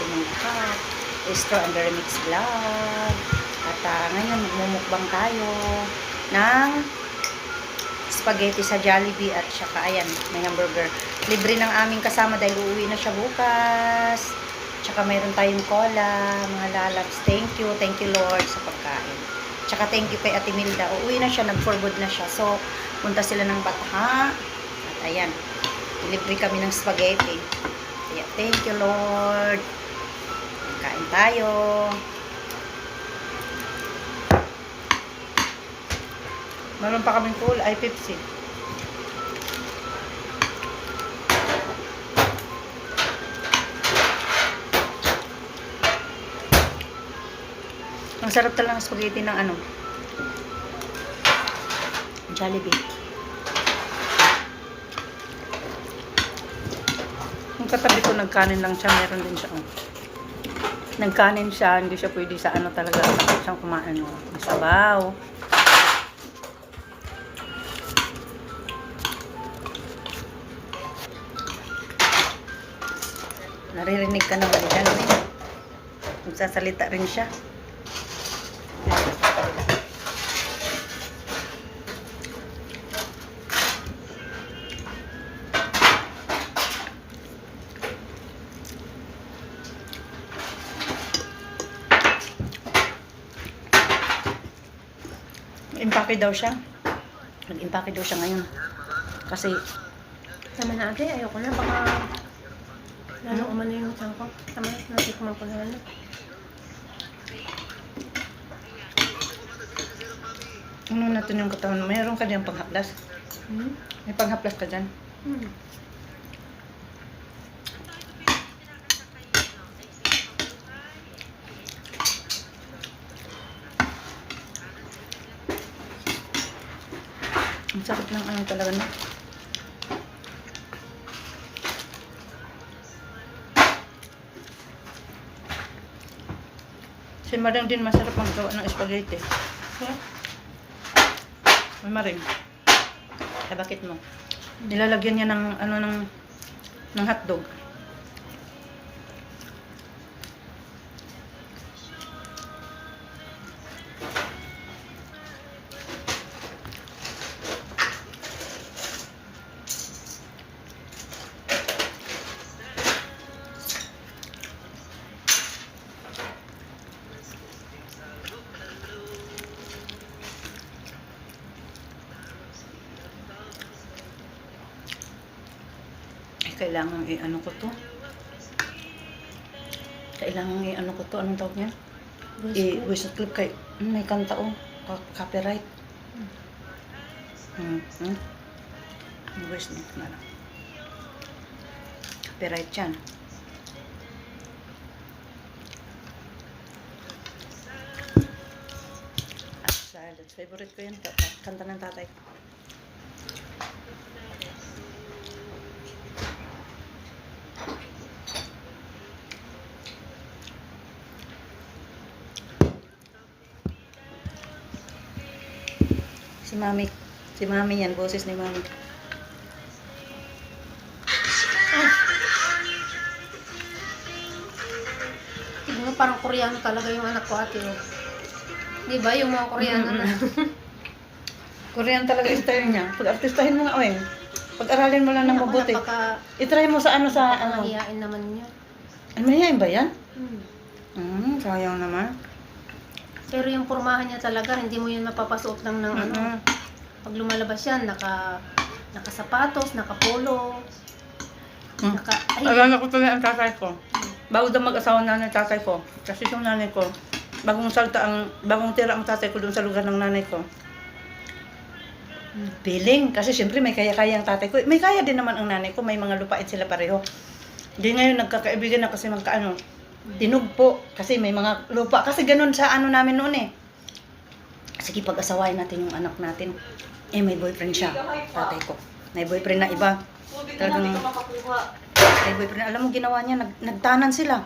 si Mang Kat, Estro and the Remix Vlog. At ngayon magmumukbang tayo ng spaghetti sa Jollibee at saka ayan, may hamburger. Libre ng aming kasama dahil uuwi na siya bukas. Tsaka mayroon tayong cola, mga lalabs. Thank you Lord sa pagkain. Tsaka thank you kay Ate Milda. Uuwi na siya, nag-for good na siya. So, punta sila ng Bataha. At ayan, libre kami ng spaghetti. Kaya thank you Lord. Kain tayo. Meron pa kaming cool, ay Pepsi. Ang sarap talaga ng spaghetti ng ano, Jollibee. Yung katabi ko nagkanin lang siya, meron din siya. Nagkanin siya, hindi siya pwede sa ano talaga, siyang kumain. Sabaw. Naririnig ka na ba dyan? Magsasalita rin siya. Impake daw siya. Nag-impake daw siya ngayon. Kasi Tama na ate, ayoko na. Baka lalong umano yung tiyan ko. Tama na, natikman ko na ano. ano natin yung katawan? Mayroon ka dyan panghaplas? May panghaplas ka dyan? Ang sakit ng ano talaga na. Si Maring din masarap maggawa ng spaghetti. May Maring. Ay, bakit mo? Nilalagyan niya ng ano ng hotdog. Kailangan i-ano ko to. Kailangan i-ano ko to. Anong tawag niya? Voice clip kay may kanta o. Copyright. Voice note na lang. Copyright yan. That's favorite ko yan. Kanta ng tatay ko. Si Mami yan, boses ni Mami. Tignan mo, parang Koreano talaga yung anak ko ate. Oh. Di ba yung mga Koreano na? Korean talaga yung style niya. Pag-artistahin mo nga, oy. Pag-aralin mo lang ng mabuti. I-try mo sa ano sa ano. Mahihain naman niya. Ay, mahihain ba yan? Sayang naman. Pero yung pormahan niya talaga, hindi mo yun mapapasuot lang ng ano. Pag lumalabas yan, nakasapatos, nakapolo. Alala ko tuloy ang tatay ko. Bago daw mag-asawa na ng tatay ko. Kasi yung nanay ko, bagong tira ang tatay ko doon sa lugar ng nanay ko. Piling. Kasi siyempre may kaya-kaya ang tatay ko. May kaya din naman ang nanay ko. May mga lupain sila pareho. Di ngayon nagkakaibigan na kasi magkaano. Tinugpo. Kasi may mga lupa. Kasi ganun sa ano namin noon eh. Sige, pag-asawain natin yung anak natin. Eh, may boyfriend siya. Tatay ko. May boyfriend na iba. Talagang may boyfriend. Alam mo, ginawa niya. Nagtanan sila.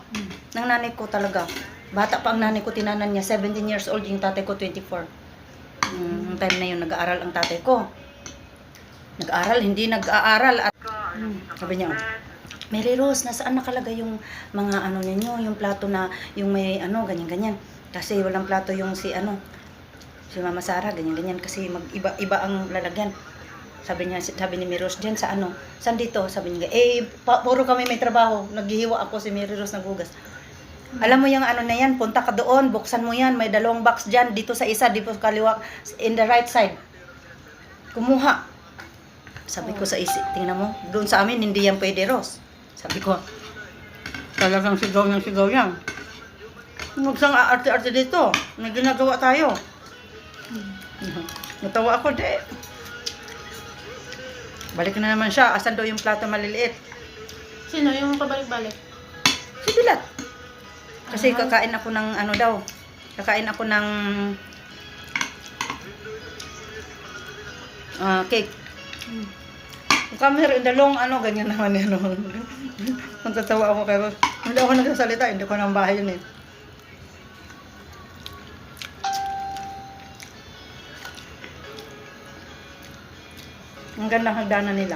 Ng nanay ko talaga. Bata pa ang nanay ko, tinanan niya. 17 years old. Yung tatay ko, 24. Yung time na yun, nag-aaral ang tatay ko. Nag-aaral, hindi nag-aaral. At sabi niya, Mary Rose, nasaan nakalagay yung mga ano ninyo, yung plato na, yung may ano, ganyan-ganyan. Kasi walang plato yung si ano, si Mama Sara, ganyan-ganyan. Kasi mag-iba ang lalagyan. Sabi ni Mary Rose, dyan sa ano, saan dito? Sabi niya, puro kami may trabaho. Naghihiwa ako, si Mary Rose naghugas. Alam mo yung ano na yan, punta ka doon, buksan mo yan, may 2 box dyan, dito sa isa, dito sa kaliwa, in the right side. Kumuha. Sabi ko sa isip, tingnan mo, doon sa amin, hindi yan pwede, Rose. Sabi ko, talagang sigaw yan. Huwag sang aarte-arte dito. May ginagawa tayo. Natawa ako, de. Balik na naman siya. Asan daw yung plato maliliit? Sino yung pabalik-balik? Si Bilat. Kasi kakain ako ng ano daw. Kakain ako ng cake. Come here in the long, ano, ganyan naman yan. Nagtatawa ako kayo. Hindi ako nagsasalita, hindi ko nang bahay yun eh. Ang gandang hagdanan nila.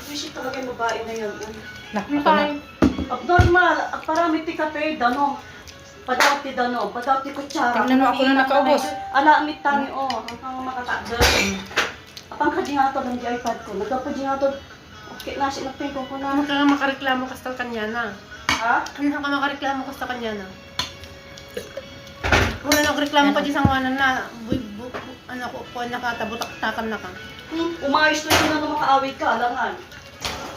Wish talaga yung babae na yun. Okay. Abnormal, parami ti kape, dano. Padawti dano, padawti kutsara. Tingnan mo ako na nakaubos. Ala, amit tani, ang makatagdal. Apang kadingato ng di iPad ko. Nagkapadingato, okay, nasi nagping ko na. Ano ka nga makareklamo ka sa kanya na? Ha? Ano ka makareklamo ka sa kanya na? Kung nagreklamo ka di sa nganan na, ano ko, nakatabutak-takan na ka. Umayos na yun na makaawit ka, alangan.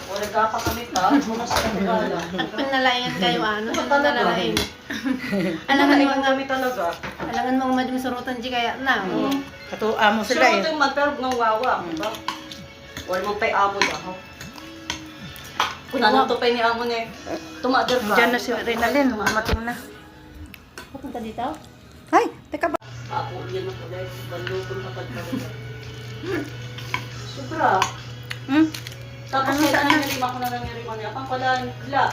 Wala ka pa kami ta, muna sa kagala. At pinalayan kayo, ano? Ano talaga? Pinalayan. Alangan Alangan mo kami talaga. mong madyung surutan di kaya na. Katuwa mo sila eh. Sure, ito man, pero nang wawa. Diba? Wala mong pay amo daw. Kung nanatupay ni amo niya, tumader ka. Diyan na si Renalyn, mating na. Pupunta dito? Ay, teka ba? Ako, yan ako dahil bandukon kapag kapag. Sobra. Hmm? Tapos Ano, kaya saan na? nangyarima ko na nangyarima niya. Pang pala, la.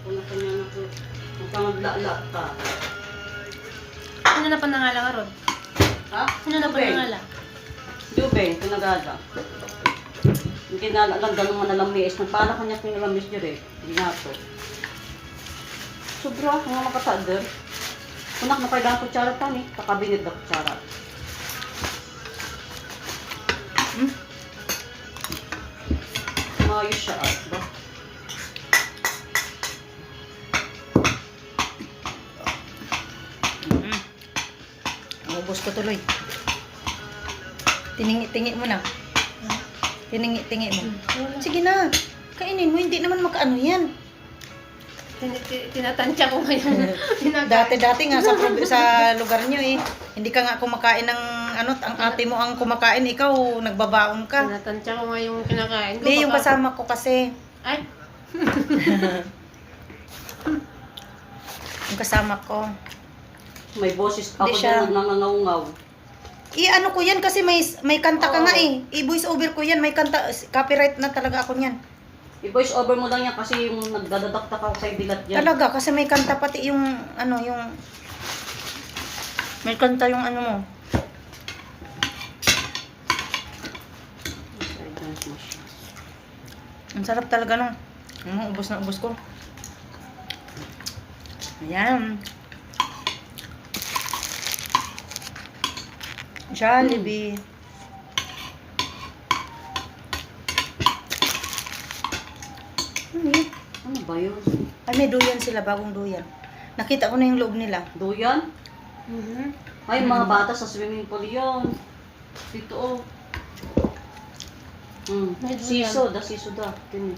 Kung kanya na ko, pang la ka. Ano na panangala ka, Rod? Ha? Ano na panangala? Dubeng, pinagada. Hindi na lang ganun mo nalamis. Nagpala kanya pinalamis niya rin. Hindi na to. Sobra, mga makatader. Kunak na pwede ang kutsara tani. Kakabinit na kutsara. Maayos siya at ba? Ubus ko tuloy. Tingi mo na. Tingi mo. Sige na. Kainin mo, hindi naman makaano yan. Tinatansya ko ngayon. Dati nga sa lugar nyo eh. Hindi ka nga kumakain ng ano, ang ate mo ang kumakain, ikaw nagbabaon ka. Tinatansya ko ngayong kinakain ko. Hindi, yung baka- kasama ko kasi. Ay, Yung kasama ko. May boses ako Hindi siya. dyan nangangaungaw. I-ano ko yan kasi may kanta ka Oo. nga eh. I-voice over ko yan, may kanta, copyright na talaga ako niyan. I-voice over mo lang yan kasi yung nagdadadaktak ako kay Bilat dyan. Talaga, kasi may kanta pati yung, ano, yung, may kanta yung ano mo. Ang sarap talaga nung, ubos na ubos ko. Ayan. Jollibee. Ano ba yun? Ay, may duyan sila, bagong duyan. Nakita ko na yung loob nila. Duyan? Ay, mga bata sa swimming pool yun. Dito oh. May duyan. Siso da. Tini.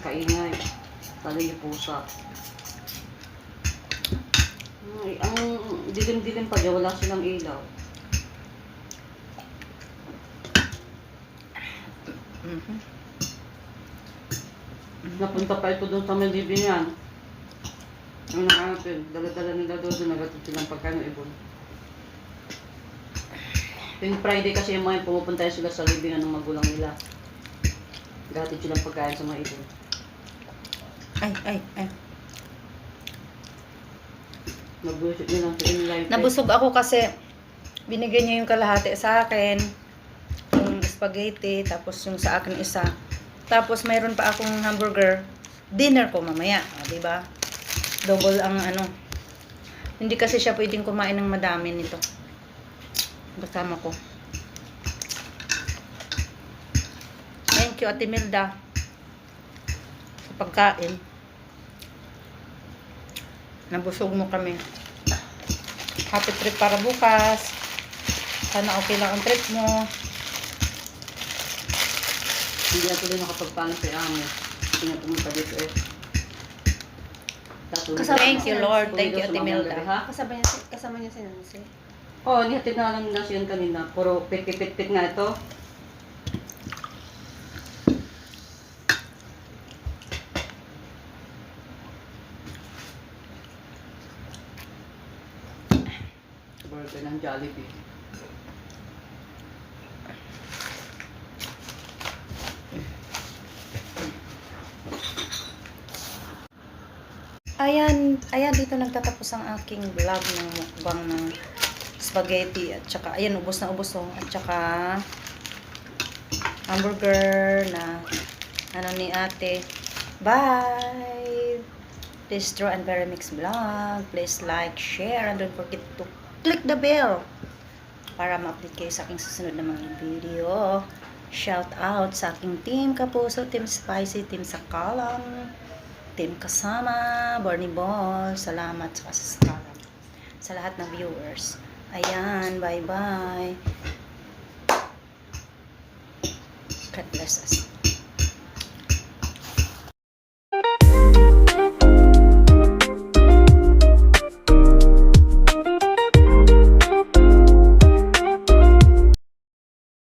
Kaingay. Tali yung pusa. Ay, ang dilim-dilim pa dyan, wala silang ilaw. Napunta pa ito doon sa may libing yan. Ang nakahanapin, dala-dala nila doon, nagatid silang pagkain ng ibon. Yung Friday kasi yung mga pumupunta sila sa libingan ng magulang nila. Gatid silang pagkain sa mga ibon. Ay. Nagbusit nila sa inilay. Nabusog ako kasi binigay niya yung kalahati sa akin. Yung spaghetti, tapos yung sa akin isa. Tapos mayroon pa akong hamburger. Dinner ko mamaya, di ba? Double ang ano. Hindi kasi siya pwedeng kumain ng madami nito. Kasama ko. Thank you, Ate Milda. Sa pagkain. Nabusog mo kami. Happy trip para bukas. Sana okay lang ang trip mo. Hindi ako din nakapagpaano sa amo. Hindi nga pumunta dito eh. Thank you, Lord. Thank you, Ate Milda. Kasama niya si Nancy. Oo, nihatid na lang nila siya kanina. Puro pit-pit nga ito. Burger ng Jollibee. Ayan, dito nagtatapos ang aking vlog ng mukbang ng spaghetti at saka, ayan, ubos na ubos oh, at saka hamburger na ano ni ate. Bye! Please draw and very mix vlog. Please like, share, and don't forget to click the bell para ma-update kayo sa aking susunod na mga video. Shout out sa aking team Kapuso, Team Spicy, Team Sakalam, Team Kasama, Barney Ball, salamat sa Sakalam, sa lahat ng viewers. Ayan, bye-bye. God bless us.